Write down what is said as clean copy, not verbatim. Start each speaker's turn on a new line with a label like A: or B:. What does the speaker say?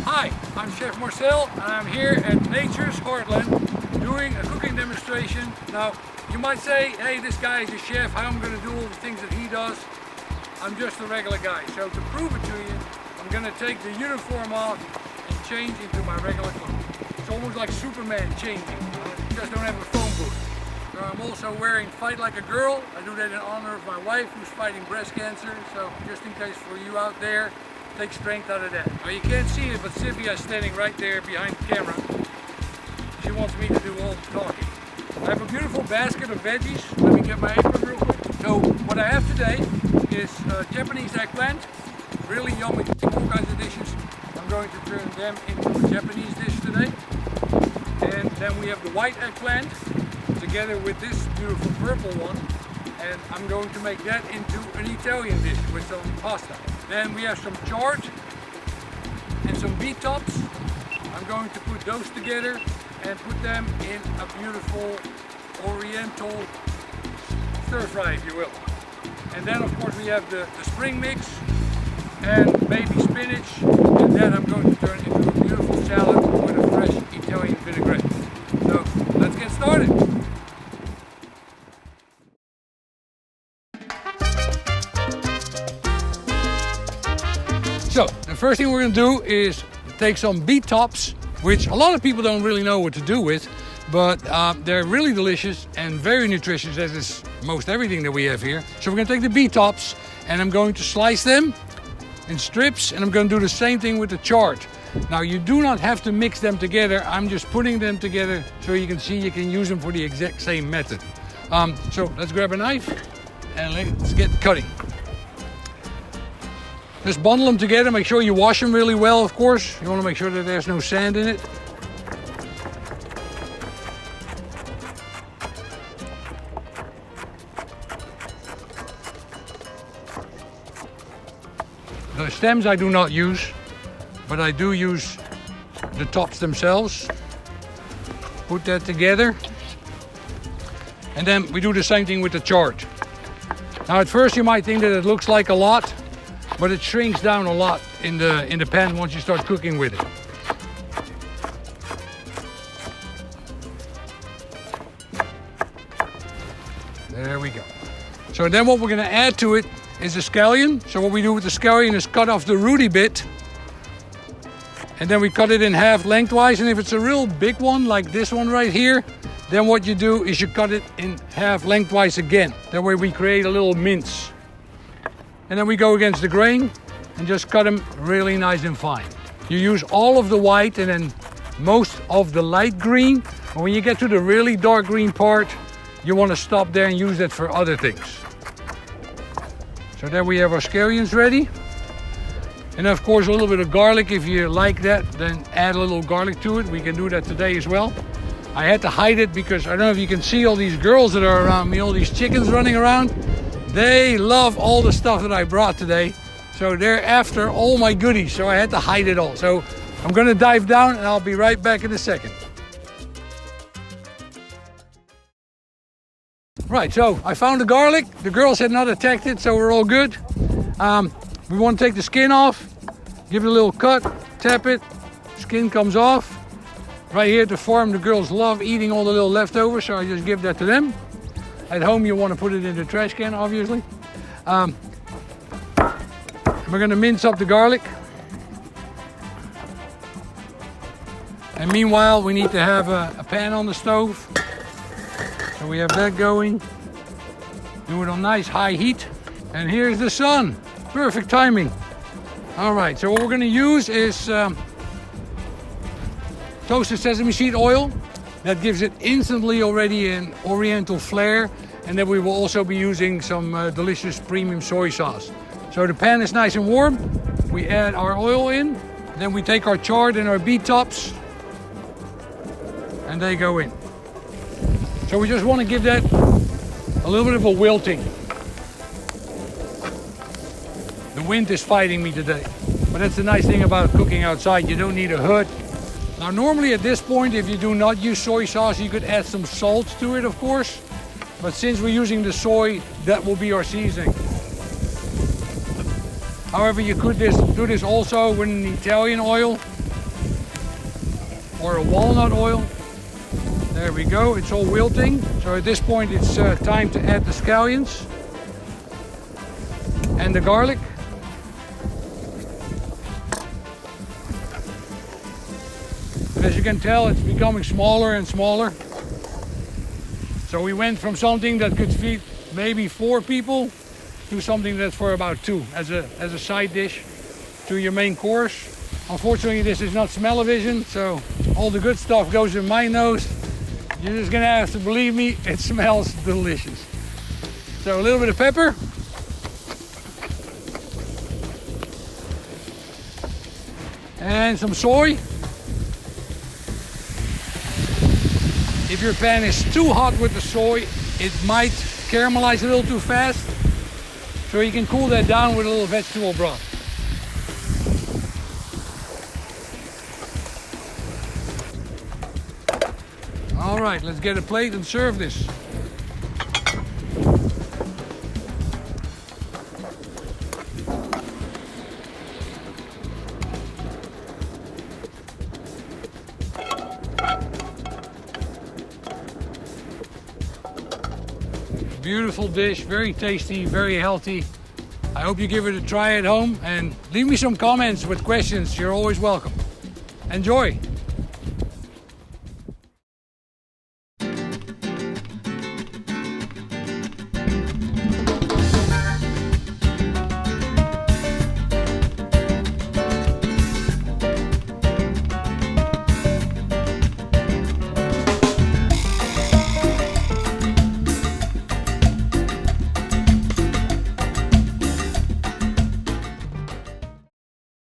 A: Hi, I'm Chef Marcel and I'm here at Nature's Heartland doing a cooking demonstration. Now, you might say, hey, this guy is a chef, how am I going to do all the things that he does? I'm just a regular guy. So to prove it to you, I'm going to take the uniform off and change into my regular clothes. It's almost like Superman changing. You just don't have a phone booth. So I'm also wearing Fight Like a Girl. I do that in honor of my wife who's fighting breast cancer. So just in case for you out there, take strength out of that. Now you can't see it, but Sylvia's standing right there behind the camera. She wants me to do all the talking. I have a beautiful basket of veggies. Let me get my apron real quick. So what I have today is Japanese eggplant. Really yummy, all kinds of dishes. I'm going to turn them into a Japanese dish today. And then we have the white eggplant together with this beautiful purple one. And I'm going to make that into an Italian dish with some pasta. Then we have some chard and some beet tops. I'm going to put those together and put them in a beautiful oriental stir fry, if you will. And then of course we have the spring mix and baby spinach, and that I'm going to turn into a beautiful salad with a fresh Italian vinaigrette. So let's get started. So the first thing we're going to do is take some beet tops, which a lot of people don't really know what to do with, but they're really delicious and very nutritious, as is most everything that we have here. So we're going to take the beet tops and I'm going to slice them in strips, and I'm going to do the same thing with the chard. Now you do not have to mix them together. I'm just putting them together so you can see you can use them for the exact same method. So let's grab a knife and let's get cutting. Just bundle them together, make sure you wash them really well, of course. You want to make sure that there's no sand in it. The stems I do not use, but I do use the tops themselves. Put that together. And then we do the same thing with the chard. Now at first you might think that it looks like a lot, but it shrinks down a lot in the pan once you start cooking with it. There we go. So then what we're going to add to it is the scallion. So what we do with the scallion is cut off the rooty bit, and then we cut it in half lengthwise. And if it's a real big one like this one right here, then what you do is you cut it in half lengthwise again. That way we create a little mince. And then we go against the grain and just cut them really nice and fine. You use all of the white and then most of the light green. And when you get to the really dark green part, you want to stop there and use that for other things. So there we have our scallions ready. And of course a little bit of garlic, if you like that, then add a little garlic to it. We can do that today as well. I had to hide it because I don't know if you can see all these girls that are around me, all these chickens running around. They love all the stuff that I brought today. So they're after all my goodies, so I had to hide it all. So I'm going to dive down and I'll be right back in a second. Right, so I found the garlic. The girls had not attacked it, so we're all good. We want to take the skin off, give it a little cut, tap it, skin comes off. Right here at the farm, the girls love eating all the little leftovers, so I just give that to them. At home, you want to put it in the trash can, obviously. We're going to mince up the garlic. And meanwhile, we need to have a pan on the stove. So we have that going. Do it on nice high heat. And here's the sun. Perfect timing. All right, so what we're going to use is toasted sesame seed oil. That gives it instantly already an oriental flair. And then we will also be using some delicious premium soy sauce. So the pan is nice and warm. We add our oil in. Then we take our chard and our beet tops. And they go in. So we just want to give that a little bit of a wilting. The wind is fighting me today. But that's the nice thing about cooking outside. You don't need a hood. Now normally at this point, if you do not use soy sauce, you could add some salt to it, of course. But since we're using the soy, that will be our seasoning. However, you could do this also with an Italian oil. or a walnut oil. There we go, it's all wilting. So at this point it's time to add the scallions and the garlic. And as you can tell, it's becoming smaller and smaller. So we went from something that could feed maybe 4 people to something that's for about 2 as a side dish to your main course. Unfortunately, this is not smell-o-vision, so all the good stuff goes in my nose. You're just gonna have to believe me, it smells delicious. So a little bit of pepper. And some soy. If your pan is too hot with the soy, it might caramelize a little too fast. So you can cool that down with a little vegetable broth. All right, let's get a plate and serve this. Beautiful dish, very tasty, very healthy. I hope you give it a try at home and leave me some comments with questions. You're always welcome. Enjoy.